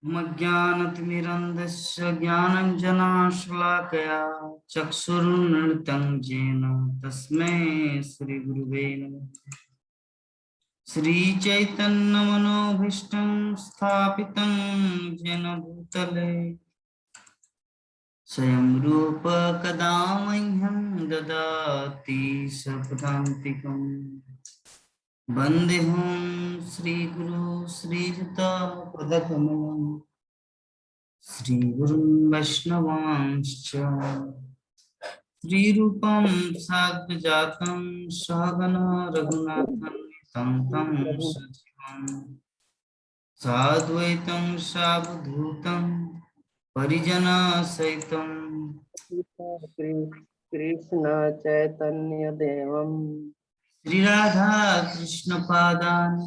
मज्ञानतिमिरन्धस्य ज्ञानञ्जनाशलाकया चक्षुरुन्मिलितं येन तस्मै श्रीगुरुवे नमः। श्रीचैतन्यमनोभीष्टं स्थापितं येन भूतले स्वयं रूप कदा मह्यं ददाति स्वपदान्तिकम्। वन्देऽहं श्रीगुरु श्रीयुतापदकमलम् श्रीगुरुं वैष्णवांश्च श्रीरूपं साग्रजातं सहगणा रघुनाथान्वितं तं सजीवं साद्वैतं सावधूतं परिजनसहितं कृष्ण चैतन्य देवम श्रीराधा कृष्णपादान्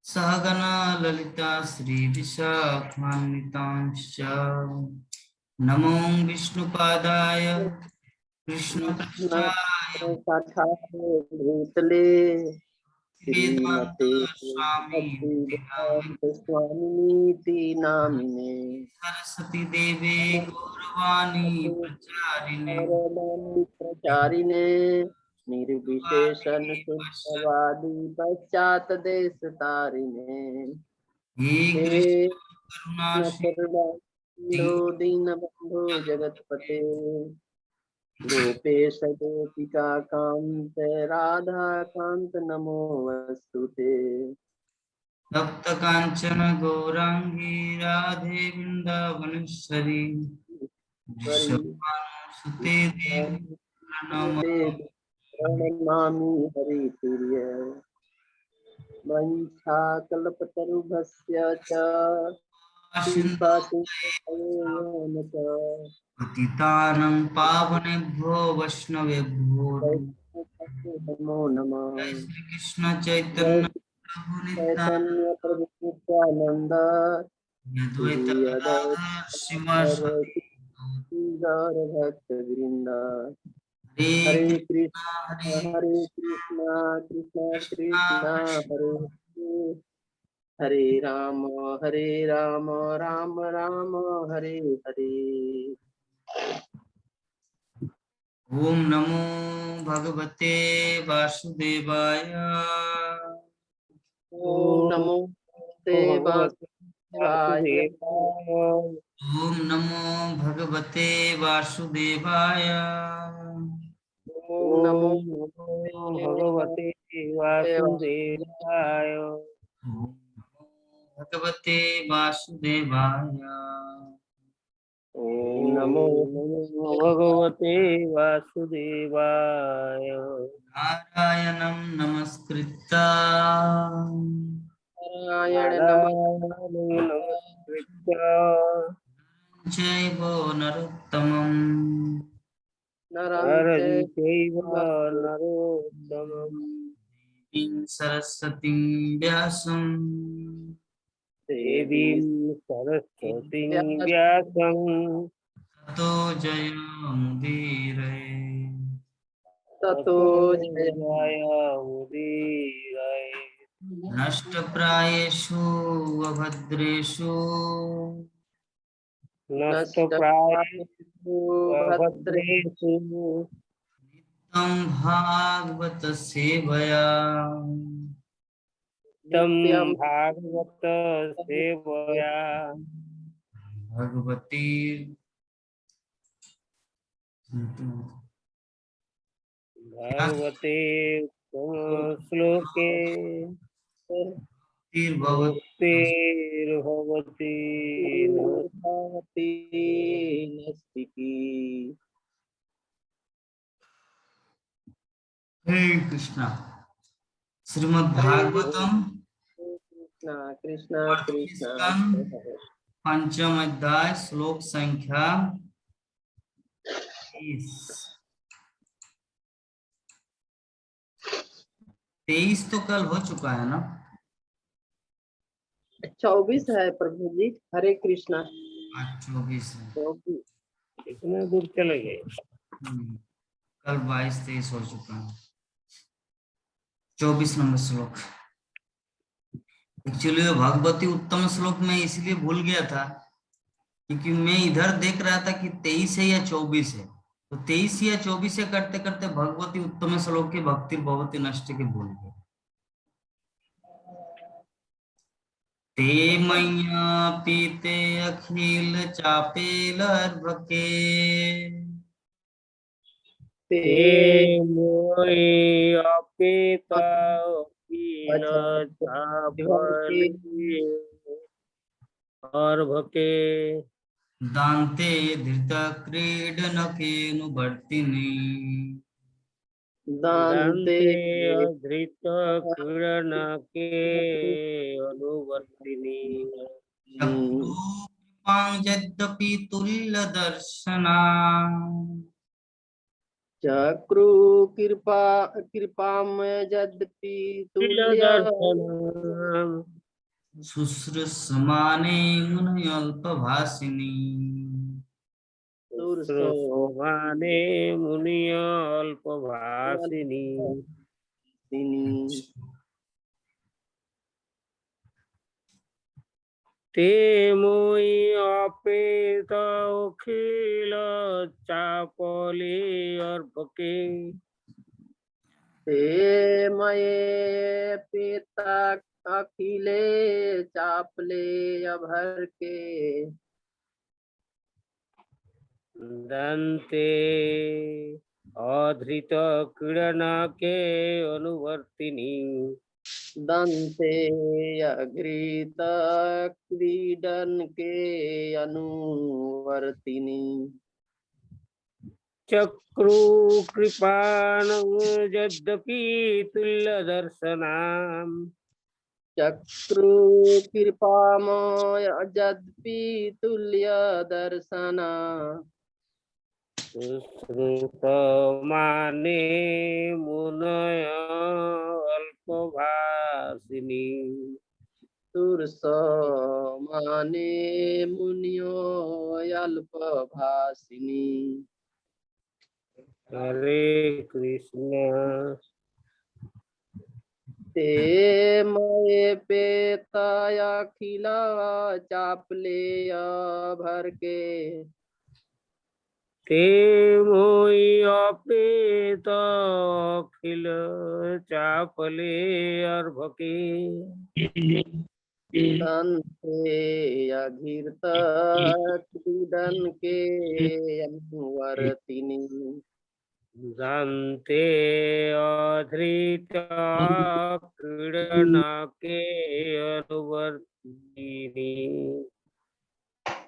सहगणा ललिता श्रीविशाखान्वितांश्च नमो विष्णुपादाय कृष्णपृष्ठाय भूतले श्रीमते स्वामी भक्तिवेदांत स्वामिनीति नामिने सरस्वती देवे गौरवाणी प्रचारिणे प्रचारिणे निर्विशेषण शून्यवादी पश्चात देश तारिणे हे कृष्ण करुणा सिंधु दीनबंधु जगतपते गोपेश गोपिका कांत राधा कांत नमोस्तुते। तप्त कांचन गौरांगी राधे वृंदावनेश्वरी वृषभानुसुते देवी प्रणमामि हरिप्रिय वंशाकल्पतरुभ्यश्च च कृपा सिन्धुभ्यो च पतितानं पावनेभ्यो वैष्णवेभ्यो नमो नमः। जय श्री कृष्ण चैतन्य प्रभु नित्यानंद चैतन्य प्रभु नित्यानंद अद्वैत श्री गदाधर श्रीवासादि गौर भक्त वृंद हरे हरे हरे कृष्ण कृष्ण कृष्णा कृष्ण हरे हरे राम राम राम हरे हरे। ओम नमो भगवते वासुदेवाय ओम नमो वासुदेवाय। ओम नमो भगवते वासुदेवाय ओम नमो भगवते वासुदेवाय। ओम नमो भगवते वासुदेवाय ओम नमो भगवते वासुदेवाय। नारायणं नमस्कृत्य नारायण नमस्कृत्य चैव नरोत्तमम् नरं नरं चैव चैव नरोत्तमम् देवीं सरस्वतीं व्यासं देवीं सरस्वतीं व्यासं ततो जयमुदीरये। ततो जय जयमुदीरये। नष्टप्रायेषु अभद्रेषु नष्टप्रायेषु भद्रे अभद्रेषु तं भागवत सेवया तं नित्यं भागवत सेवया भगवती भगवते श्लोके मुक्तिर्भवति भवति नस्तिकी। हे कृष्णा श्रीमद् भागवतम कृष्ण कृष्ण स्कंद पंचम अध्याय श्लोक संख्या 23 तो कल हो चुका है ना? 24 है प्रभु जी। हरे कृष्णा। आज 24 है। इतना दूर चले गए। कल 22-23 हो चुका है। 24 नंबर श्लोक। एक्चुअली भगवती उत्तम श्लोक में इसलिए भूल गया था क्योंकि मैं इधर देख रहा था कि 23 है या 24 है, तो 23 या 24 है करते करते भगवती उत्तम श्लोक की भक्ति भगवती नष्ट के भूल गए। ते मैया पीते अखिल चापेल अर्भके ते मोहि अपेता अखिल के चापले अर्भके दान्ते धृत क्रीडनकेनुवर्तिनि दान्ते दान्ते अधृत क्रीडनके अनुवर्तिनि चक्रुकृपां यद्यपि तुल्यदर्शना चक्रु कृपाम यद्यपि तुल्य दर्शनम् शुश्रूषमाणे मुनयल्पभाषिणी श्रुतमाने मुनियल्पभाषिणी ते मोहि अपेत अखिल चापले अर्भके ते मये पिता अखिले चापले अभर के दन्ते अधृत क्रीडनके अनुवर्तिनि दन्ते अघृत क्रीडन के अनुवर्तिनी चक्रु कृपाण यद्यपि तुल्यदर्शनाम् चक्रु कृपामय यद्यपि तुल्य दर्शना श्रुतमाने मुनय अल्पभाषिणी तुरसमाने मुनियो अल्पभाषिनी। हरे कृष्ण। ते मये पेताया खिला चापले भर के ते मोहि अपेत अखिल चापले अर्भके दन्ते अघिरत क्रीडन के अनुवर्तिनी दन्ते अधृत क्रीडनके अनुवर्तिनि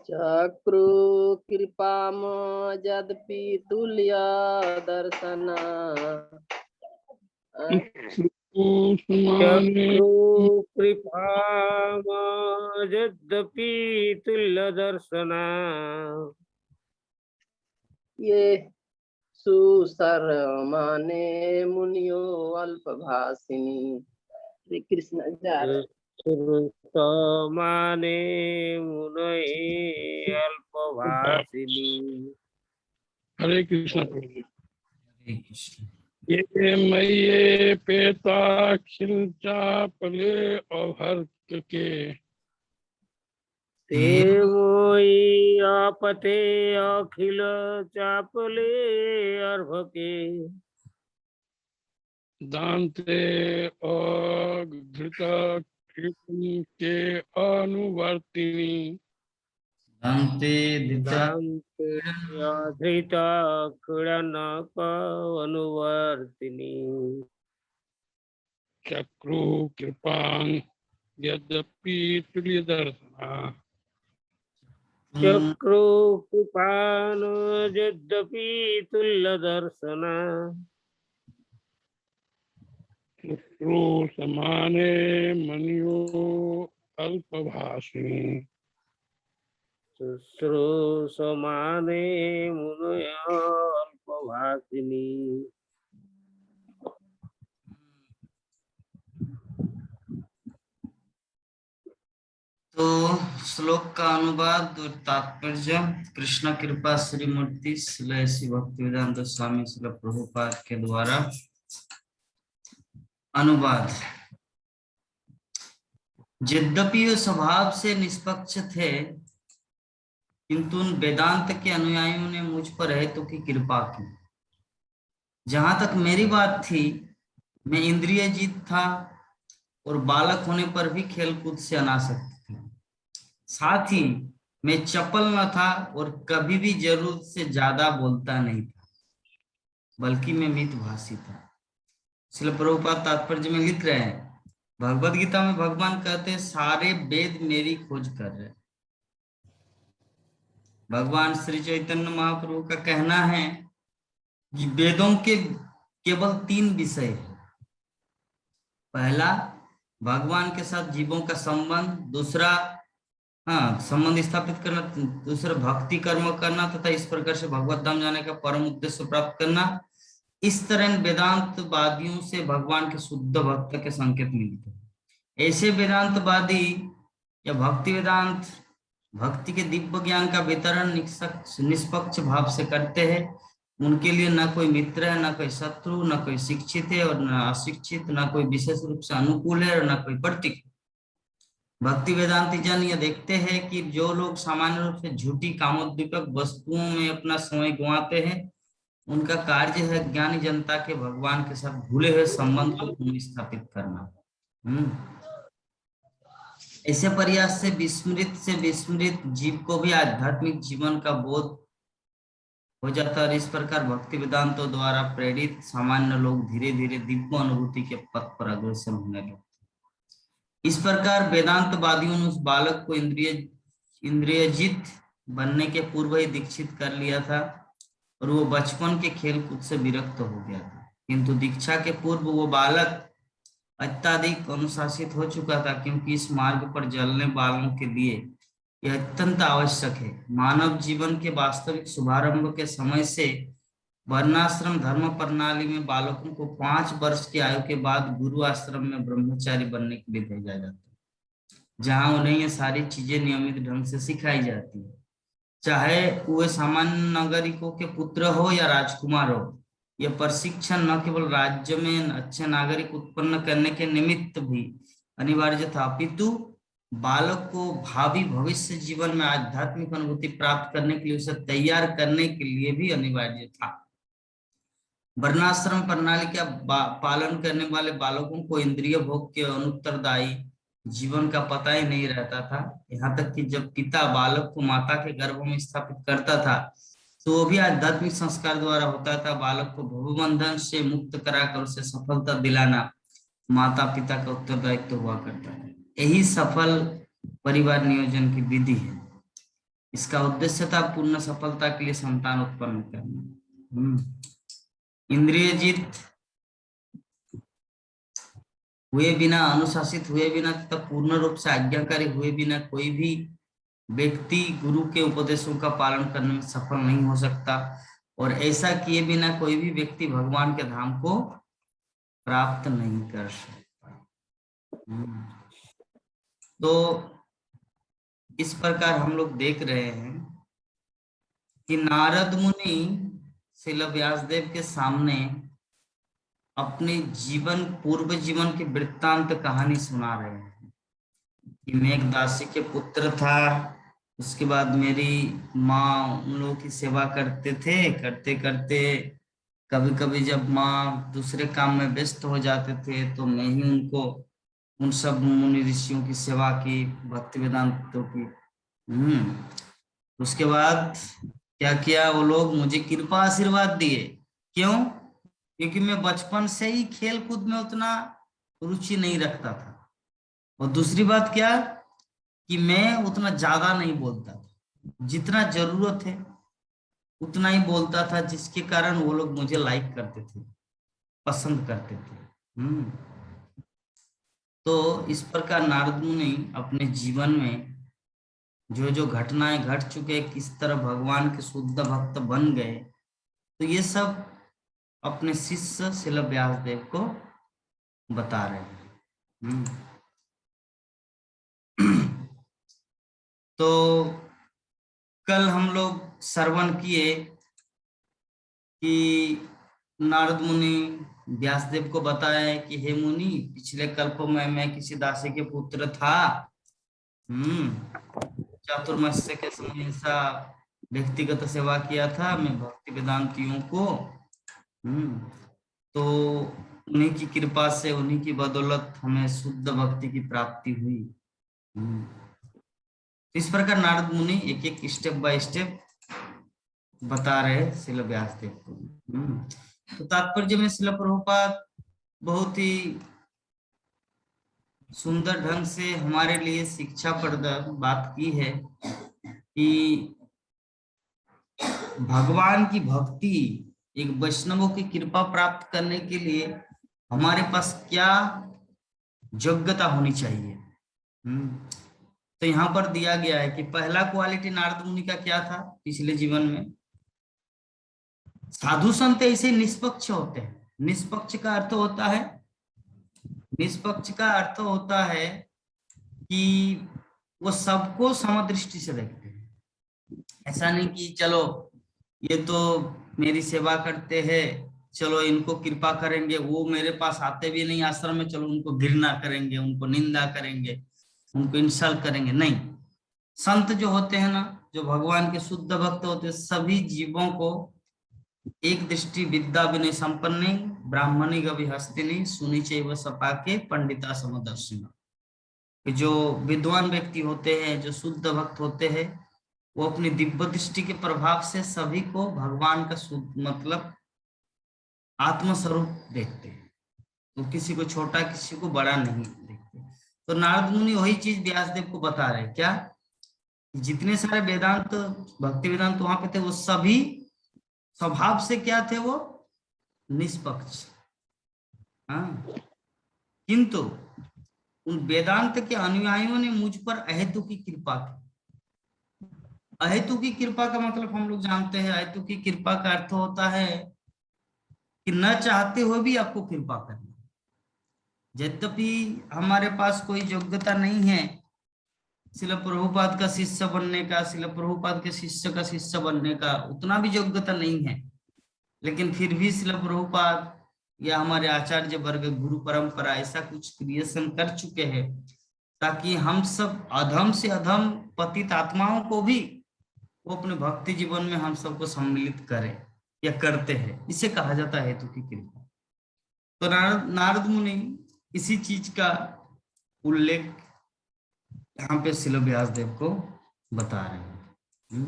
चक्रु कृपाम यद्यपि तुल्य दर्शना चक्रु कृपाम यद्यपि तुल्यदर्शना ये सुसरमाने मुनियो अल्पभाषिनी। श्री कृष्ण श्रुतमाने मुनये अल्पभाषिणी। हरे कृष्ण प्रभु जी। हरे कृष्ण। ये मये पेताखिल चापले अभर के ते मोहि आपते अखिल चापले अर्भके दान्ते अघृत कृपन के अनुवर्तिनी दान्ते दान्ते अधृत क्रीडनक अनुवर्तिनी चक्रु कृपां यद्यपि तुल्य दर्शना चक्रु कृपान यद्यपि तुल्यदर्शना शुश्रू समाने मनियो अल्पभाषिणी शुश्रूषमाणे मुनय अल्पभाषिणी। तो श्लोक का अनुवाद और तात्पर्य कृष्ण कृपा श्रीमूर्ति श्रील श्री भक्तिवेदांत स्वामी श्रील प्रभुपाद के द्वारा अनुवाद। यद्यपि वे स्वभाव से निष्पक्ष थे, किंतु उन वेदांत के अनुयायियों ने मुझ पर हेतु की कृपा की। जहां तक मेरी बात थी, मैं इंद्रिय जीत था और बालक होने पर भी खेलकूद से अनासक्त था। साथ ही मैं चपल न था और कभी भी जरूरत से ज्यादा बोलता नहीं था, बल्कि मैं मितभाषी था। श्रील प्रभुपाद तात्पर्य में लिख रहे हैं, भगवद गीता में भगवान कहते हैं सारे वेद मेरी खोज कर रहे हैं। भगवान श्री चैतन्य महाप्रभु का कहना है कि वेदों के केवल 3 विषय है। पहला, भगवान के साथ जीवों का संबंध। दूसरा, संबंध स्थापित करना। दूसरा, भक्ति कर्म करना तथा इस प्रकार से भगवत धाम जाने का परम उद्देश्य प्राप्त करना। इस तरह वेदांतवादियों से भगवान के शुद्ध भक्त के संकेत मिलते हैं। ऐसे वेदांतवादी या भक्ति वेदांत भक्ति के दिव्य ज्ञान का वितरण निष्पक्ष भाव से करते हैं। उनके लिए न कोई मित्र है, न कोई शत्रु, न कोई शिक्षित है और न अशिक्षित, न कोई विशेष रूप से अनुकूल है और न कोई प्रतिकूल। भक्ति वेदांती जन ये देखते हैं कि जो लोग सामान्य रूप से झूठी कामोद्दीपक वस्तुओं में अपना समय गंवाते हैं, उनका कार्य है ज्ञानी जनता के भगवान के साथ भूले हुए संबंध को पुनर्स्थापित करना। ऐसे प्रयास से विस्मृत जीव को भी आध्यात्मिक जीवन का बोध हो जाता है और इस प्रकार भक्ति वेदांतों द्वारा प्रेरित सामान्य लोग धीरे धीरे दिव्य अनुभूति के पथ पर अग्रसर होने लगते। इस प्रकार वेदांतवादियों ने उस बालक को इंद्रियजित बनने के पूर्व ही दीक्षित कर लिया था और वो बचपन के खेल कूद से विरक्त हो गया था। किंतु दीक्षा के पूर्व वो बालक अत्यधिक अनुशासित हो चुका था, क्योंकि इस मार्ग पर चलने वालों के लिए यह अत्यंत आवश्यक है। मानव जीवन के वास्तविक शुभारंभ के समय से वर्णाश्रम धर्म प्रणाली में बालकों को 5 वर्ष की आयु के बाद गुरु आश्रम में ब्रह्मचारी बनने के लिए भेजा जाता है, जहां उन्हें ये सारी चीजें नियमित ढंग से सिखाई जाती है। चाहे वे सामान्य नागरिकों के पुत्र हो या राजकुमार हो, यह प्रशिक्षण न केवल राज्य में अच्छे नागरिक उत्पन्न करने के निमित्त भी अनिवार्य था, अपितु बालक को भावी भविष्य जीवन में आध्यात्मिक अनुभूति प्राप्त करने के लिए उसे तैयार करने के लिए भी अनिवार्य था। वर्णाश्रम प्रणाली का पालन करने वाले बालकों को इंद्रिय भोग के अनुत्तरदायी जीवन का पता ही नहीं रहता था। यहाँ तक कि जब पिता बालक को माता के गर्भ में स्थापित करता था, तो वो भी आध्यात्मिक संस्कार द्वारा होता था। बालक को भवबंधन से मुक्त कराकर उसे सफलता दिलाना माता पिता का उत्तरदायित्व हुआ करता है। यही सफल परिवार नियोजन की विधि है। इसका उद्देश्य था पूर्ण सफलता के लिए संतान उत्पन्न करना। इंद्रियजित हुए बिना, अनुशासित हुए बिना तथा पूर्ण रूप से आज्ञाकारी हुए बिना कोई भी व्यक्ति गुरु के उपदेशों का पालन करने में सफल नहीं हो सकता, और ऐसा किए बिना कोई भी व्यक्ति भगवान के धाम को प्राप्त नहीं कर सकता। तो इस प्रकार हम लोग देख रहे हैं कि नारद मुनि श्रील व्यासदेव के सामने अपने जीवन पूर्व जीवन की वृत्तांत कहानी सुना रहे हैं कि मैं एक दासी के पुत्र था, उसके बाद मेरी माँ उन लोगों की सेवा करते थे, करते करते कभी कभी जब माँ दूसरे काम में व्यस्त हो जाते थे तो मैं ही उनको उन सब मुनि ऋषियों की सेवा की, भक्ति वेदांतों की। उसके बाद क्या किया, वो लोग मुझे कृपा आशीर्वाद दिए। क्यों? क्योंकि मैं बचपन से ही खेल कूद में उतना रुचि नहीं रखता था, और दूसरी बात क्या कि मैं उतना ज्यादा नहीं बोलता था, जितना जरूरत है उतना ही बोलता था, जिसके कारण वो लोग मुझे लाइक करते थे, पसंद करते थे। तो इस प्रकार नारद मुनि अपने जीवन में जो जो घटनाएं घट चुके, किस तरह भगवान के शुद्ध भक्त बन गए, तो ये सब अपने शिष्य श्रील व्यासदेव को बता रहे हैं। तो कल हम लोग श्रवण किए कि नारद मुनि व्यासदेव को बताया कि हे मुनि, पिछले कल्प में मैं किसी दासी के पुत्र था। चातुर्मास्य के समय ऐसा व्यक्तिगत सेवा किया था मैं भक्ति वेदांतियों को। तो उन्हीं की कृपा से, उन्हीं की बदौलत हमें शुद्ध भक्ति की प्राप्ति हुई। इस प्रकार नारद मुनि एक एक स्टेप बाय स्टेप बता रहे श्रील व्यासदेव को। तो तात्पर्य में श्रील प्रभुपाद बहुत ही सुंदर ढंग से हमारे लिए शिक्षाप्रद बात की है कि भगवान की भक्ति, एक वैष्णवों की कृपा प्राप्त करने के लिए हमारे पास क्या योग्यता होनी चाहिए। तो यहाँ पर दिया गया है कि पहला क्वालिटी नारद मुनि का क्या था पिछले जीवन में। साधु संत ऐसे निष्पक्ष होते हैं। निष्पक्ष का अर्थ होता है, निष्पक्ष का अर्थ होता है कि वो सबको समदृष्टि से देखते हैं। ऐसा नहीं कि चलो ये तो मेरी सेवा करते हैं, चलो इनको कृपा करेंगे, वो मेरे पास आते भी नहीं आश्रम में, चलो उनको घृणा करेंगे, उनको निंदा करेंगे, उनको इंसल्ट करेंगे। नहीं, संत जो होते हैं ना, जो भगवान के शुद्ध भक्त होते हैं, सभी जीवों को एक दृष्टि विद्या विनय संपन्ने ब्राह्मणी गवि हस्तिनी सुनी चैव सपाके पंडिता समदर्शिना। जो विद्वान व्यक्ति होते हैं, जो शुद्ध भक्त होते हैं, वो अपनी दिव्य दृष्टि के प्रभाव से सभी को भगवान का शुद्ध मतलब आत्मस्वरूप देखते हैं। तो किसी को छोटा किसी को बड़ा नहीं देखते। तो नारद मुनि वही चीज व्यासदेव को बता रहे। क्या? जितने सारे वेदांत, भक्ति वेदांत वहां पे थे, वो सभी स्वभाव से क्या थे? वो निष्पक्ष। हाँ, किंतु उन वेदांत के अनुयायियों ने मुझ पर अहेतु की कृपा की। अहेतु की कृपा का मतलब हम लोग जानते हैं। अहेतु की कृपा का अर्थ होता है कि न चाहते हुए भी आपको कृपा करना। यद्यपि हमारे पास कोई योग्यता नहीं है श्रील प्रभुपाद का शिष्य बनने का, श्रील प्रभुपाद के शिष्य का शिष्य बनने का, उतना भी योग्यता नहीं है, लेकिन फिर भी श्रील प्रभुपाद या हमारे आचार्य वर्ग, गुरु परंपरा ऐसा कुछ क्रिएशन कर चुके हैं ताकि हम सब अधम से अधम पतित आत्माओं को भी वो अपने भक्ति जीवन में हम सबको सम्मिलित करें या करते हैं। इसे कहा जाता है हेतु की कृपा। तो नारद मुनि इसी चीज का उल्लेख यहाँ पे श्रील व्यासदेव को बता रहे हैं।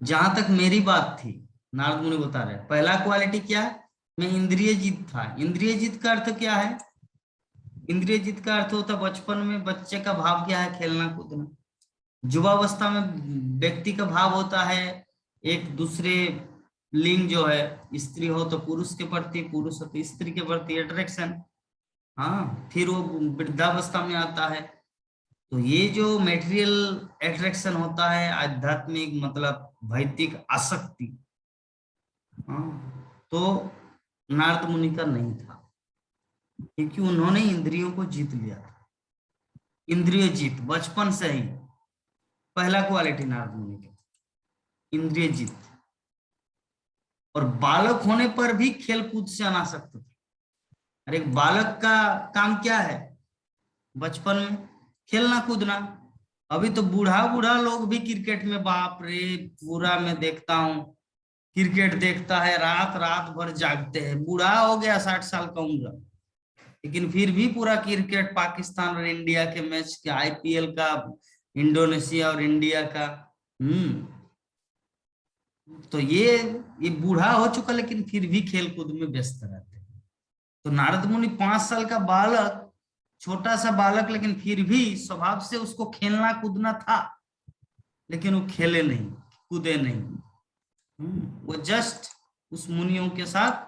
जहां तक मेरी बात थी, नारद मुनि बता रहे हैं पहला क्वालिटी क्या है? मैं इंद्रिय जीत था। इंद्रिय जीत का अर्थ क्या है? इंद्रिय जीत का अर्थ होता है बचपन में बच्चे का भाव क्या है? खेलना कूदना। युवावस्था में व्यक्ति का भाव होता है एक दूसरे लिंग जो है, स्त्री हो तो पुरुष के प्रति, पुरुष हो तो स्त्री के प्रति अट्रैक्शन। हाँ, फिर वो वृद्धावस्था में आता है तो ये जो मेटेरियल अट्रैक्शन होता है, आध्यात्मिक मतलब भौतिक आसक्ति, तो नारद मुनि का नहीं था, क्योंकि उन्होंने इंद्रियों को जीत लिया था। इंद्रिय जीत बचपन से ही पहला क्वालिटी नारद मुनि का, इंद्रिय जीत। और बालक होने पर भी खेल कूद से अनासक्त थे। अरे एक बालक का काम क्या है? बचपन में खेलना कूदना। अभी तो बूढ़ा बूढ़ा लोग भी क्रिकेट में, बाप रे, पूरा मैं देखता हूँ क्रिकेट देखता है, रात रात भर जागते हैं। बूढ़ा हो गया 60 साल का उम्र, लेकिन फिर भी पूरा क्रिकेट, पाकिस्तान और इंडिया के मैच के, आईपीएल का, इंडोनेशिया और इंडिया का। तो ये बूढ़ा हो चुका लेकिन फिर भी खेल कूद में व्यस्त रहते हैं। तो नारद मुनि 5 साल का बालक, छोटा सा बालक, लेकिन फिर भी स्वभाव से उसको खेलना कूदना था, लेकिन वो खेले नहीं, कूदे नहीं। वो जस्ट उस मुनियों के साथ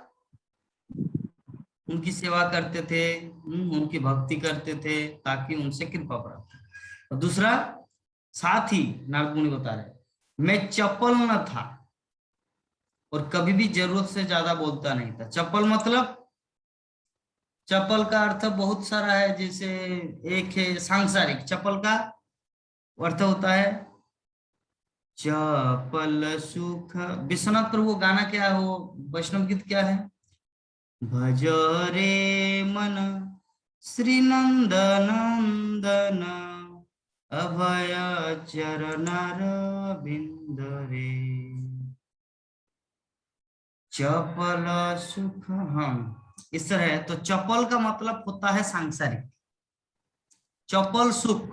उनकी सेवा करते थे, उनकी भक्ति करते थे ताकि उनसे कृपा प्राप्त हो। और दूसरा, साथ ही नारद मुनि बता रहे, मैं चपल न था और कभी भी जरूरत से ज्यादा बोलता नहीं था। चपल मतलब, चपल का अर्थ बहुत सारा है। जैसे एक है सांसारिक, चपल का अर्थ होता है चपल सुख। विश्वनाथ प्रभु गाना क्या है, वो वैष्णव गीत क्या है? भज रे मन श्री नंद नंदन अभय चरणार बिंद रे। चपल सुख, हाँ इस तरह है। तो चपल का मतलब होता है सांसारिक। चपल सुख,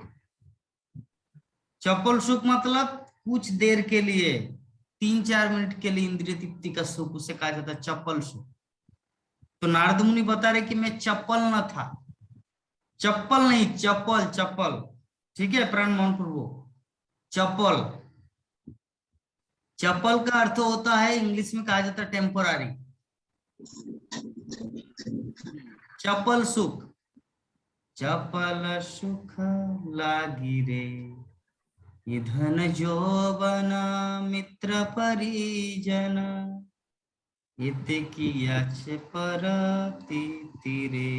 चपल सुख मतलब कुछ देर के लिए, 3-4 मिनट के लिए इंद्रिय तृप्ति का सुख, उसे कहा जाता है चपल सुख। तो नारद मुनि बता रहे कि मैं चप्पल न था, चप्पल नहीं, चप्पल चप्पल, ठीक है प्राण मोहन प्रभु। चप्पल, चप्पल का अर्थ होता है, इंग्लिश में कहा जाता है टेम्पोरारी। चप्पल सुख, चपल सुख लागी रे, ये धन जोबन मित्र परिजन, इति किया छे परति तीरे।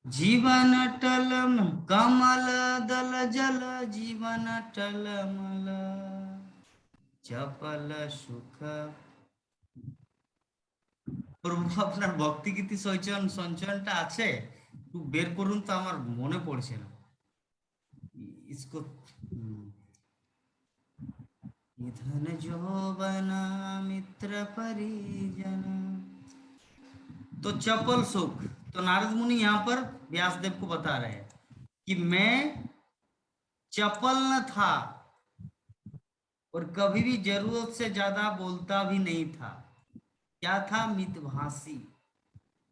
जीवन टलम कमल दल जल, जीवन टलमल चपल सुख। প্রভু আপনার ভক্তি গীতি সঞ্চয়নটা আছে, একটু বের করুন তো, আমার মনে পড়ছে না। इसको धन जोबन मित्र परिजन। तो चपल सुख। तो नारद मुनि यहाँ पर व्यासदेव को बता रहे हैं कि मैं चपल न था और कभी भी जरूरत से ज्यादा बोलता भी नहीं था। क्या था? मितभाषी।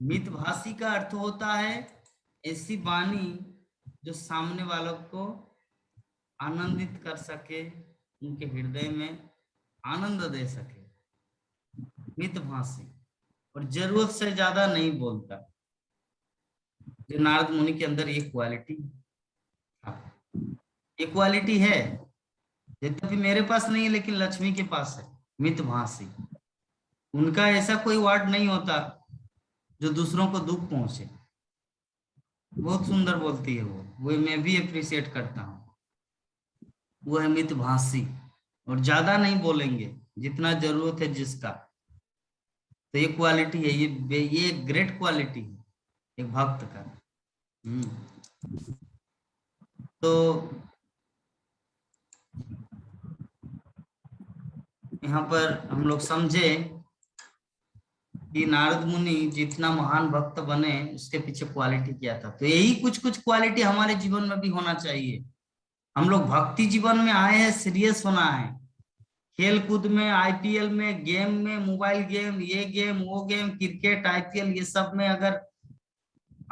मितभाषी का अर्थ होता है ऐसी वाणी जो सामने वालों को आनंदित कर सके, उनके हृदय में आनंद दे सके, मितभाषी, और जरूरत से ज्यादा नहीं बोलता। जो नारद मुनि के अंदर ये क्वालिटी, ये क्वालिटी है, यद्यपि मेरे पास नहीं है लेकिन लक्ष्मी के पास है, मितभाषी। उनका ऐसा कोई वर्ड नहीं होता जो दूसरों को दुख पहुंचे। बहुत सुंदर बोलती है वो मैं भी अप्रिशिएट करता हूँ। वो है मितभाषी, और ज्यादा नहीं बोलेंगे, जितना जरूरत है जिसका। तो ये क्वालिटी है, ये ग्रेट क्वालिटी है एक भक्त का। तो यहाँ पर हम लोग समझे कि नारद मुनि जितना महान भक्त बने उसके पीछे क्वालिटी क्या था। तो यही कुछ कुछ क्वालिटी हमारे जीवन में भी होना चाहिए। हम लोग भक्ति जीवन में आए हैं, सीरियस होना है। खेल कूद में, आईपीएल में, गेम में, मोबाइल गेम, ये गेम वो गेम, क्रिकेट, आईपीएल, ये सब में अगर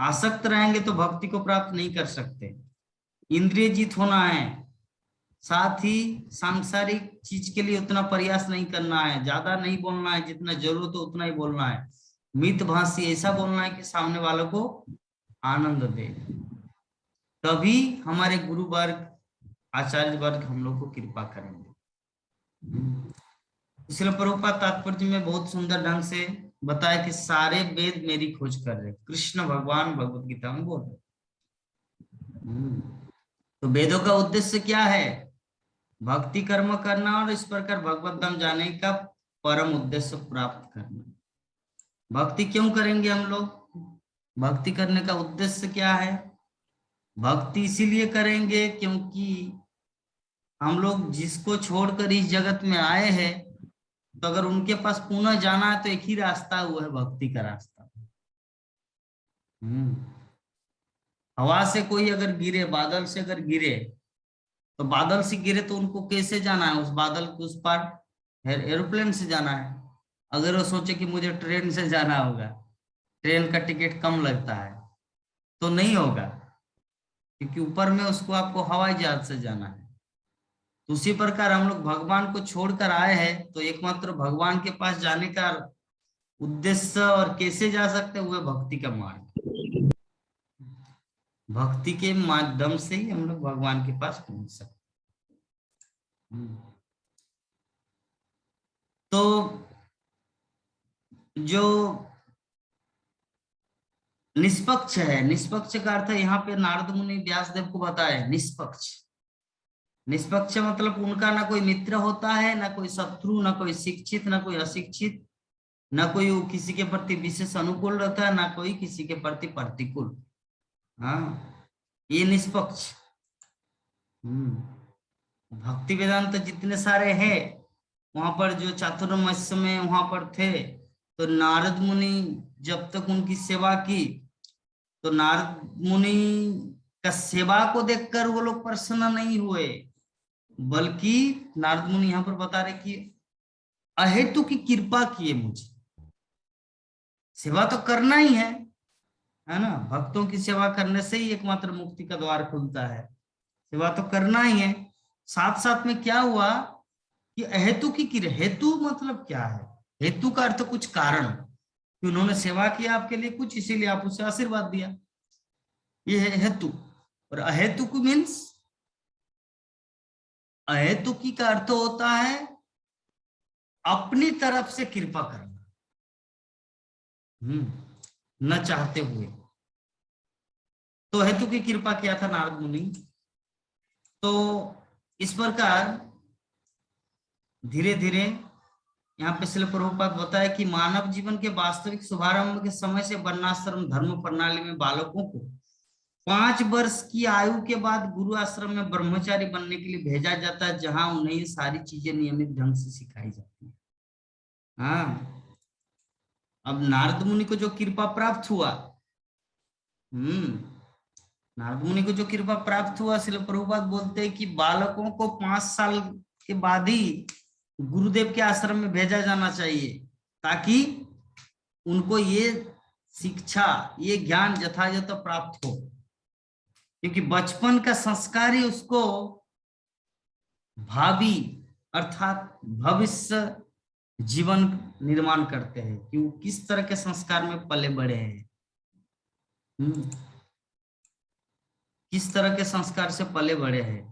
आसक्त रहेंगे तो भक्ति को प्राप्त नहीं कर सकते। इंद्रिय जीत होना है, साथ ही सांसारिक चीज के लिए उतना प्रयास नहीं करना है, ज्यादा नहीं बोलना है, जितना जरूरत हो उतना ही बोलना है। मितभाषी, ऐसा बोलना है कि सामने वालों को आनंद दे। तभी हमारे गुरु वर्ग, आचार्य वर्ग हम लोग को कृपा करेंगे। इसलिए प्रभुपाद तात्पर्य में बहुत सुंदर ढंग से बताया कि सारे वेद मेरी खोज कर रहे, कृष्ण भगवान भगवत गीता में बोल रहे। तो वेदों का उद्देश्य क्या है? भक्ति कर्म करना और इस प्रकार भगवत धाम जाने का परम उद्देश्य प्राप्त करना। भक्ति क्यों करेंगे हम लोग? भक्ति करने का उद्देश्य क्या है? भक्ति इसीलिए करेंगे क्योंकि हम लोग जिसको छोड़कर इस जगत में आए हैं, तो अगर उनके पास पुनः जाना है तो एक ही रास्ता, वो है भक्ति का रास्ता। हवा से कोई अगर गिरे, बादल से अगर गिरे, तो बादल से गिरे तो उनको कैसे जाना है? उस बादल के उस पार एरोप्लेन से जाना है। अगर वो सोचे कि मुझे ट्रेन से जाना होगा, ट्रेन का टिकट कम लगता है, तो नहीं होगा, क्योंकि ऊपर में उसको आपको हवाई जहाज से जाना है। तो उसी प्रकार हम लोग भगवान को छोड़कर आए हैं, तो एकमात्र भगवान के पास जाने का उद्देश्य और कैसे जा सकते हैं, वो भक्ति का मार्ग। भक्ति के माध्यम से ही हम लोग भगवान के पास पहुंच सकते। तो जो निष्पक्ष है, निष्पक्ष का अर्थ यहाँ पे नारद मुनि व्यासदेव को बताए निष्पक्ष। निष्पक्ष मतलब उनका ना कोई मित्र होता है, ना कोई शत्रु, ना कोई शिक्षित, ना कोई अशिक्षित, ना कोई वो किसी के प्रति विशेष अनुकूल रहता है, ना कोई किसी के प्रति प्रतिकूल। हाँ, ये निष्पक्ष। भक्ति वेदांत जितने सारे हैं वहां पर जो चातुर्मास्य में वहां पर थे, तो नारद मुनि जब तक उनकी सेवा की तो नारद मुनि का सेवा को देखकर वो लोग प्रसन्न नहीं हुए, बल्कि नारद मुनि यहाँ पर बता रहे कि अहेतु की कृपा किए मुझे। सेवा तो करना ही है ना, भक्तों की सेवा करने से ही एकमात्र मुक्ति का द्वार खुलता है, सेवा तो करना ही है। साथ साथ में क्या हुआ कि अहेतु की क्रिया, हेतु मतलब क्या है, हेतु का अर्थ कुछ कारण, कि उन्होंने सेवा किया आपके लिए कुछ, इसीलिए आप उसे आशीर्वाद दिया, ये है हेतु। और अहेतुकी मीन्स, अहेतुकी का अर्थ होता है अपनी तरफ से कृपा करना, न चाहते हुए। तो हेतु की कृपा किया था नारद मुनि। तो इस प्रकार धीरे धीरे यहाँ पे श्रील प्रभुपाद बताया कि मानव जीवन के वास्तविक शुभारंभ के समय से वर्णाश्रम धर्म प्रणाली में बालकों को 5 वर्ष की आयु के बाद गुरु आश्रम में ब्रह्मचारी बनने के लिए भेजा जाता है, जहां उन्हें ये सारी चीजें नियमित ढंग से सिखाई जाती है। हाँ, अब नारद मुनि को जो कृपा प्राप्त हुआ, नारद मुनि को जो कृपा प्राप्त हुआ, श्रील प्रभुपाद बोलते हैं कि बालकों को 5 साल के बाद ही गुरुदेव के आश्रम में भेजा जाना चाहिए, ताकि उनको ये शिक्षा, ये ज्ञान यथायथ प्राप्त हो, क्योंकि बचपन का संस्कार ही उसको भावी अर्थात भविष्य जीवन निर्माण करते हैं, कि वो किस तरह के संस्कार में पले बड़े हैं, किस तरह के संस्कार से पले बड़े हैं।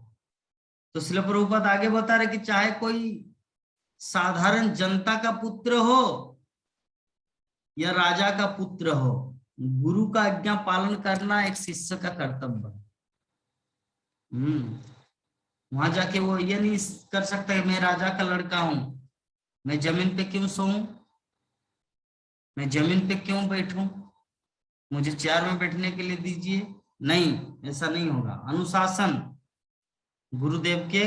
तो श्रील प्रभुपाद आगे बता रहे कि चाहे कोई साधारण जनता का पुत्र हो या राजा का पुत्र हो, गुरु का आज्ञा पालन करना एक शिष्य का कर्तव्य है। वहां जाके वो ये नहीं कर सकता है मैं राजा का लड़का हूं, मैं जमीन पे क्यों सोऊं, मैं जमीन पे क्यों बैठूं, मुझे चेयर में बैठने के लिए दीजिए। नहीं, ऐसा नहीं होगा। अनुशासन, गुरुदेव के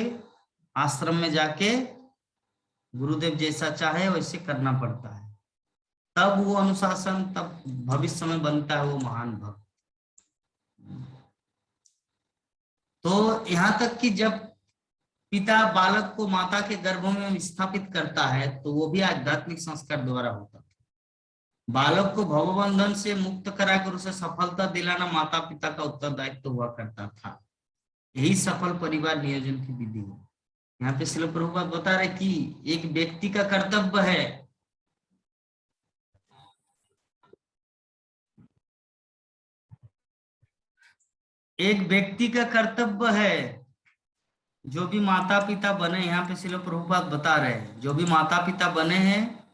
आश्रम में जाके गुरुदेव जैसा चाहे वैसे करना पड़ता है, तब वो अनुशासन, तब भविष्य में बनता है वो महान भक्त। तो यहाँ तक कि जब पिता बालक को माता के गर्भ में स्थापित करता है तो वो भी आध्यात्मिक संस्कार द्वारा होता है। बालक को भवबंधन से मुक्त कराकर उसे सफलता दिलाना माता पिता का उत्तरदायित्व हुआ करता था। यही सफल परिवार नियोजन की विधि है। यहाँ पे श्रील प्रभुपाद बता रहे कि एक व्यक्ति का कर्तव्य है जो भी माता पिता बने, यहाँ पे श्रील प्रभुपाद बता रहे हैं जो भी माता पिता बने हैं,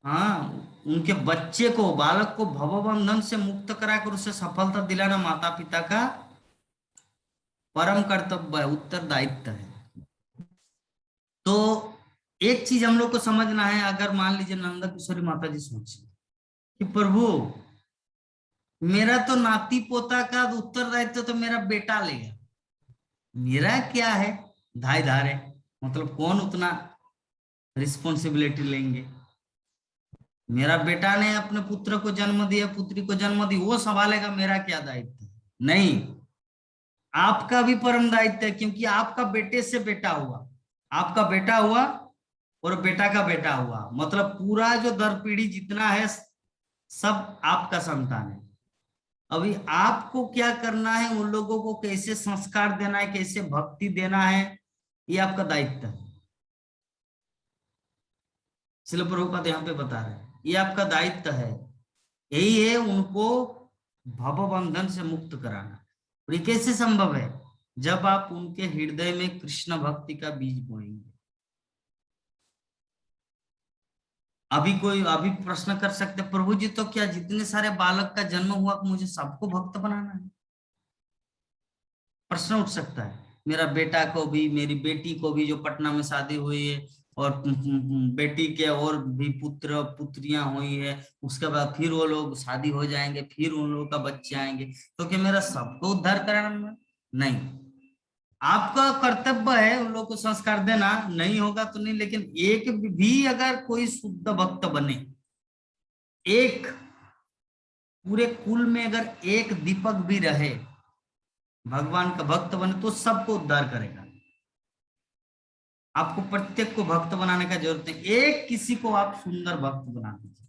हाँ, उनके बच्चे को, बालक को भवबंधन से मुक्त कराकर उसे सफलता दिलाना माता पिता का परम कर्तव्य है, उत्तरदायित्व है। तो एक चीज हम लोग को समझना है, अगर मान लीजिए नंदा किशोरी माता जी सोचे कि प्रभु मेरा तो नाती पोता का उत्तरदायित्व तो मेरा बेटा लेगा, मेरा क्या है, धाय धारे, मतलब कौन उतना रिस्पॉन्सिबिलिटी लेंगे, मेरा बेटा ने अपने पुत्र को जन्म दिया, पुत्री को जन्म दी, वो संभालेगा, मेरा क्या दायित्व है। नहीं, आपका भी परम दायित्व है, क्योंकि आपका बेटे से बेटा हुआ, आपका बेटा हुआ और बेटा का बेटा हुआ, मतलब पूरा जो दर पीढ़ी जितना है सब आपका संतान है। अभी आपको क्या करना है, उन लोगों को कैसे संस्कार देना है, कैसे भक्ति देना है, ये आपका दायित्व है। श्रील प्रभुपाद यहाँ पे बता रहे हैं ये आपका दायित्व है, यही है उनको भवबंधन से मुक्त कराना। और ये कैसे संभव है, जब आप उनके हृदय में कृष्ण भक्ति का बीज बोएंगे। अभी प्रश्न कर सकते प्रभु जी, तो क्या जितने सारे बालक का जन्म हुआ मुझे सबको भक्त बनाना है, प्रश्न उठ सकता है। मेरा बेटा को भी, मेरी बेटी को भी, जो पटना में शादी हुई है, और बेटी के और भी पुत्र पुत्रियां हुई है, उसके बाद फिर वो लोग शादी हो जाएंगे, फिर उन लोगों का बच्चे आएंगे, तो क्या मेरा सबको उद्धार कराना? नहीं, आपका कर्तव्य है उन लोगों को संस्कार देना, नहीं होगा तो नहीं, लेकिन एक भी अगर कोई शुद्ध भक्त बने, एक पूरे कुल में अगर एक दीपक भी रहे, भगवान का भक्त बने, तो सबको उद्धार करेगा। आपको प्रत्येक को भक्त बनाने का जरूरत नहीं, एक किसी को आप सुंदर भक्त बना दीजिए,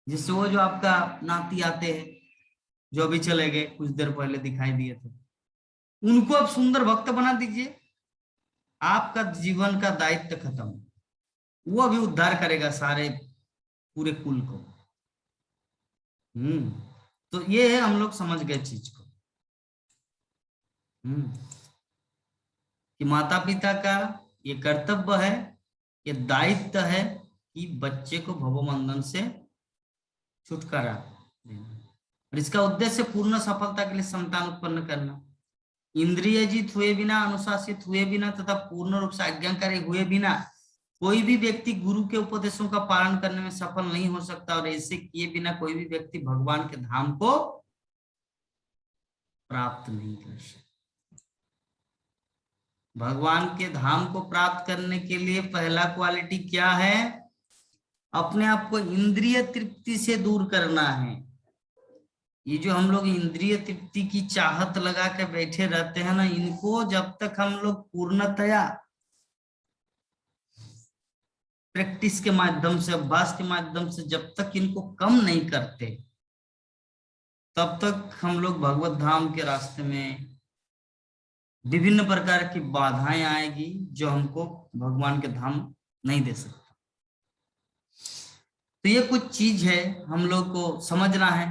जिससे वो जो आपका नाती आते हैं, जो अभी चले गए, कुछ देर पहले दिखाई दिए थे, उनको आप सुंदर भक्त बना दीजिए, आपका जीवन का दायित्व खत्म, वो अभी उद्धार करेगा सारे पूरे कुल को। तो ये है, हम लोग समझ गए चीज को, कि माता पिता का ये कर्तव्य है, ये दायित्व है कि बच्चे को भवबंधन से छुटकारा देना, और इसका उद्देश्य पूर्ण सफलता के लिए संतान उत्पन्न करना, इंद्रिय जीत हुए बिना, अनुशासित हुए बिना तथा पूर्ण रूप से आज्ञाकारी हुए बिना कोई भी व्यक्ति गुरु के उपदेशों का पालन करने में सफल नहीं हो सकता, और ऐसे किए बिना कोई भी व्यक्ति भगवान के धाम को प्राप्त नहीं कर सकता। भगवान के धाम को प्राप्त करने के लिए पहला क्वालिटी क्या है? अपने आप को इंद्रिय तृप्ति से दूर करना है। ये जो हम लोग इंद्रिय तृप्ति की चाहत लगा के बैठे रहते हैं ना, इनको जब तक हम लोग पूर्णतया प्रैक्टिस के माध्यम से, अभ्यास के माध्यम से जब तक इनको कम नहीं करते, तब तक हम लोग भगवत धाम के रास्ते में विभिन्न प्रकार की बाधाएं आएगी, जो हमको भगवान के धाम नहीं दे सकता। तो ये कुछ चीज है हम लोग को समझना है।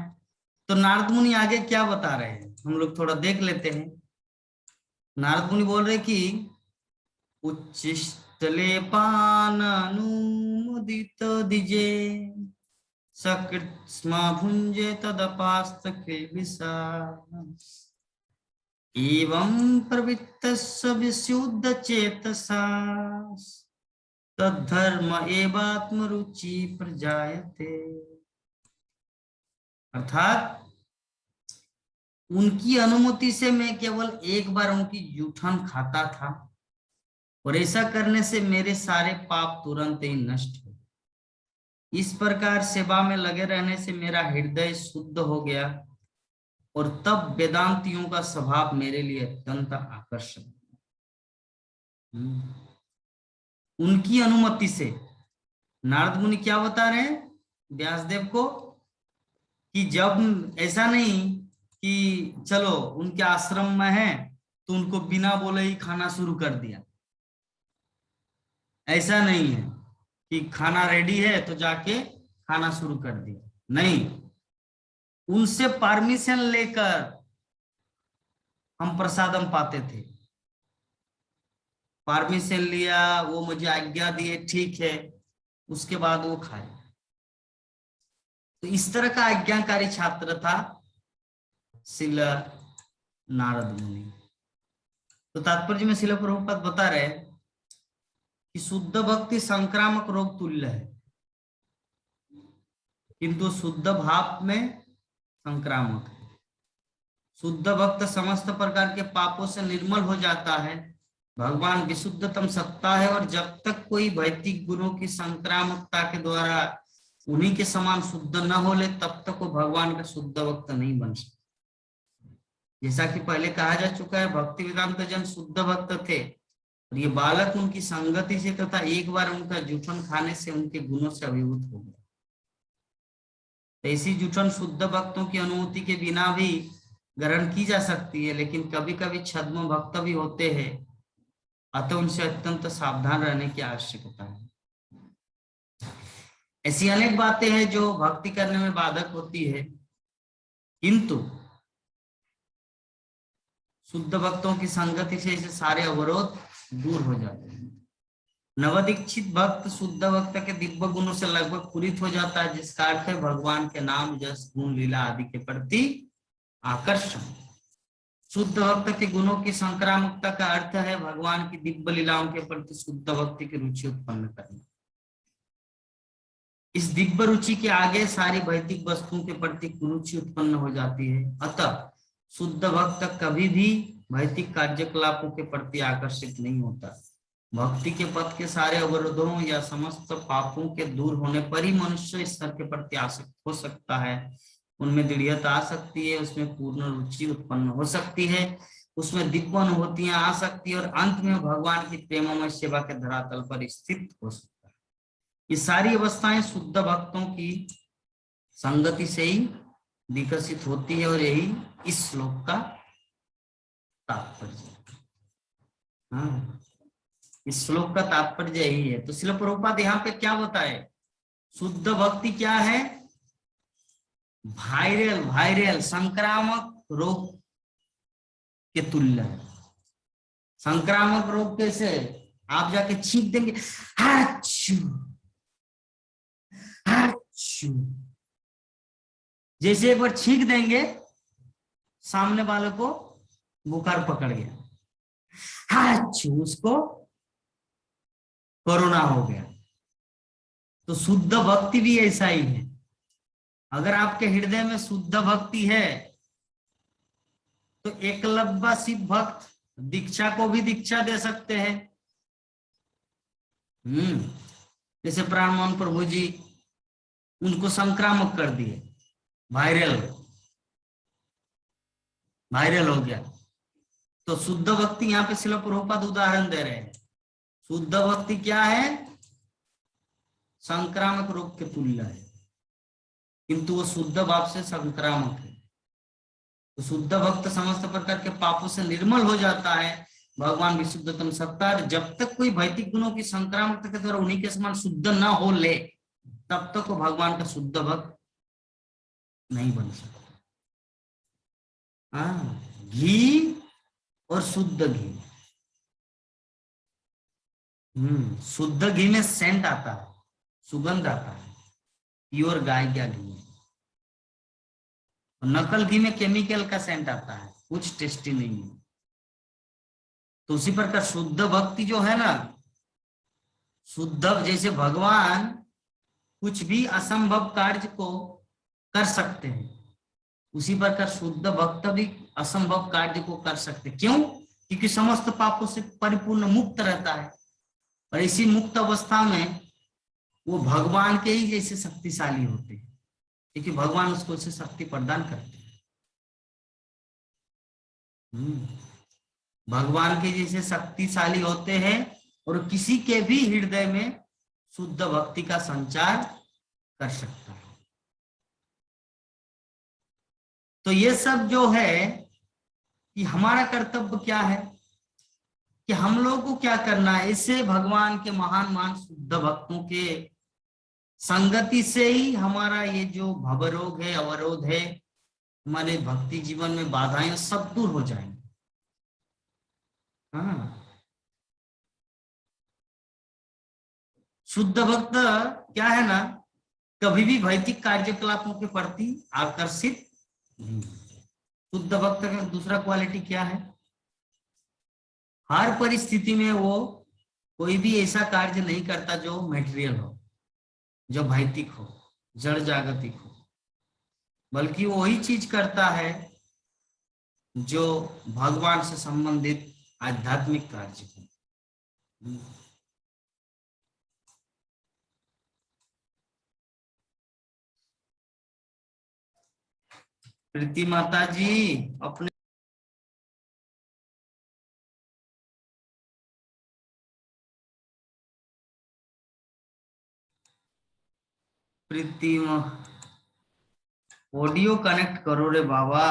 तो नारद मुनि आगे क्या बता रहे हैं, हम लोग थोड़ा देख लेते हैं। नारद मुनि बोल रहे कि उच्चिष्टले पान अनुमोदित दिजे सकृत स्म भुंजे तदपास्त किलबिषा एवं प्रवृत्तस्य विशुद्ध चेतसा तद्धर्म एवात्म रुचि प्रजायते। अर्थात उनकी अनुमति से मैं केवल एक बार उनकी जूठन खाता था, और ऐसा करने से मेरे सारे पाप तुरंत ही नष्ट हो। इस प्रकार सेवा में लगे रहने से मेरा हृदय शुद्ध हो गया, और तब वेदांतियों का स्वभाव मेरे लिए अत्यंत आकर्षक। उनकी अनुमति से नारद मुनि क्या बता रहे हैं व्यासदेव को, कि जब ऐसा नहीं कि चलो उनके आश्रम में है तो उनको बिना बोले ही खाना शुरू कर दिया, ऐसा नहीं है कि खाना रेडी है तो जाके खाना शुरू कर दिया, नहीं, उनसे परमिशन लेकर हम प्रसादम पाते थे। परमिशन लिया, वो मुझे आज्ञा दिए, ठीक है, उसके बाद वो खाए। तो इस तरह का आज्ञाकारी छात्र था शिल नारद मुनि। तो तात्पर्य में शिल प्रभुपाद बता रहे कि शुद्ध भक्ति संक्रामक रोग तुल्य है, किंतु शुद्ध भाव में संक्रामक है। शुद्ध भक्त समस्त प्रकार के पापों से निर्मल हो जाता है। भगवान विशुद्धतम सत्ता है, और जब तक कोई भौतिक गुणों की संक्रामकता के द्वारा उन्हीं के समान शुद्ध न हो ले, तब तक वो भगवान का शुद्ध भक्त नहीं बन सकता। जैसा कि पहले कहा जा चुका है, भक्ति वेदांत जन शुद्ध भक्त थे, और ये बालक उनकी संगति से तथा एक बार उनका जूठन खाने से उनके गुणों से अभिभूत हो गया। ऐसी जूठन शुद्ध भक्तों की अनुमति के बिना भी ग्रहण की जा सकती है, लेकिन कभी कभी छद्म भक्त भी होते हैं, अतः उनसे अत्यंत सावधान रहने की आवश्यकता है। ऐसी अनेक बातें हैं जो भक्ति करने में बाधक होती है, किंतु शुद्ध भक्तों की संगति से ऐसे सारे अवरोध दूर हो जाते हैं। नवदीक्षित भक्त शुद्ध भक्त के दिव्य गुणों से लगभग पूरित हो जाता है, जिसका अर्थ है भगवान के नाम, जस, गुण, लीला आदि के प्रति आकर्षण। शुद्ध भक्त के गुणों की संक्रामकता का अर्थ है भगवान की दिव्य लीलाओं के प्रति शुद्ध भक्ति की रुचि उत्पन्न करना। इस दिव्य रुचि के आगे सारी भौतिक वस्तुओं के प्रति रुचि उत्पन्न हो जाती है। अतः शुद्ध भक्त कभी भी भौतिक कार्यकलापों के प्रति आकर्षित नहीं होता। भक्ति के पथ के सारे अवरोधों या समस्त पापों के दूर होने पर ही मनुष्य ईश्वर के प्रति आसक्त हो सकता है, उनमें दृढ़ता आ सकती है, उसमें पूर्ण रुचि उत्पन्न हो सकती है, उसमें दिव्य अनुभूतियां आ सकती है और अंत में भगवान की प्रेममय सेवा के धरातल पर स्थित हो सकता है। ये सारी अवस्थाएं शुद्ध भक्तों की संगति से ही विकसित होती है और यही इस श्लोक का तात्पर्य। हाँ, इस श्लोक का तात्पर्य यही है। तो श्रील प्रभुपाद यहाँ पे क्या बताए, शुद्ध भक्ति क्या है, वायरल संक्रामक रोग के तुल्य है। संक्रामक रोग कैसे, आप जाके छींक देंगे हाचू हाचू, जैसे एक बार छींक देंगे सामने वाले को बुखार पकड़ गया, हाचू, उसको कोरोना हो गया। तो शुद्ध भक्ति भी ऐसा ही है। अगर आपके हृदय में शुद्ध भक्ति है तो एकलव्य शिव भक्त दीक्षा को भी दीक्षा दे सकते हैं। जैसे प्राणमोहन प्रभु जी, उनको संक्रामक कर दिए, वायरल हो गया। तो शुद्ध भक्ति यहाँ पे श्रील प्रभुपाद उदाहरण दे रहे हैं। शुद्ध भक्ति क्या है, संक्रामक रोग के तुल्य है, किंतु वो शुद्ध भाव से संक्रामक है। तो शुद्ध भक्त समस्त प्रकार के पापों से निर्मल हो जाता है। भगवान विशुद्धतम सत्ता, जब तक कोई भौतिक गुणों की संक्रामकता के द्वारा उन्हीं के समान शुद्ध न हो ले, तब तक वो भगवान का शुद्ध भक्त नहीं बन सकता। घी और शुद्ध घी, शुद्ध घी में सेंट आता है, सुगंध आता है, प्योर गाय का घी। नकल घी में केमिकल का सेंट आता है, कुछ टेस्टी नहीं है। तो उसी प्रकार शुद्ध भक्ति जो है ना, शुद्ध, जैसे भगवान कुछ भी असंभव कार्य को कर सकते हैं, उसी प्रकार शुद्ध भक्त भी असंभव कार्य को कर सकते। क्यों? क्योंकि समस्त पापों से परिपूर्ण मुक्त रहता है और इसी मुक्त अवस्था में वो भगवान के ही जैसे शक्तिशाली होते हैं, क्योंकि भगवान उसको इसे शक्ति प्रदान करते हैं। भगवान के जैसे शक्तिशाली होते हैं और किसी के भी हृदय में शुद्ध भक्ति का संचार कर सकता है। तो ये सब जो है कि हमारा कर्तव्य क्या है कि हम लोगों को क्या करना है, इससे भगवान के महान शुद्ध भक्तों के संगति से ही हमारा ये जो भवरोग है, अवरोध है, हमारे भक्ति जीवन में बाधाएं सब दूर हो जाएंगे। शुद्ध भक्त क्या है ना, कभी भी भौतिक कार्यकलापों के प्रति आकर्षित नहीं। शुद्ध भक्त का दूसरा क्वालिटी क्या है, हर परिस्थिति में वो कोई भी ऐसा कार्य नहीं करता जो मटेरियल हो, जो भौतिक हो, जड़ जागतिक हो, बल्कि वही चीज करता है जो भगवान से संबंधित आध्यात्मिक कार्य हो। प्रीति माता जी अपने प्रीति ऑडियो कनेक्ट करो रे बाबा।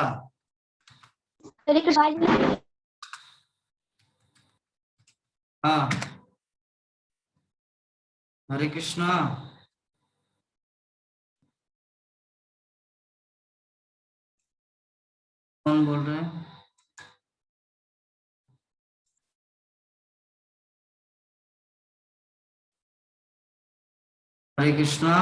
हाँ, हरे कृष्णा। कौन बोल रहे हैं? हरे कृष्णा।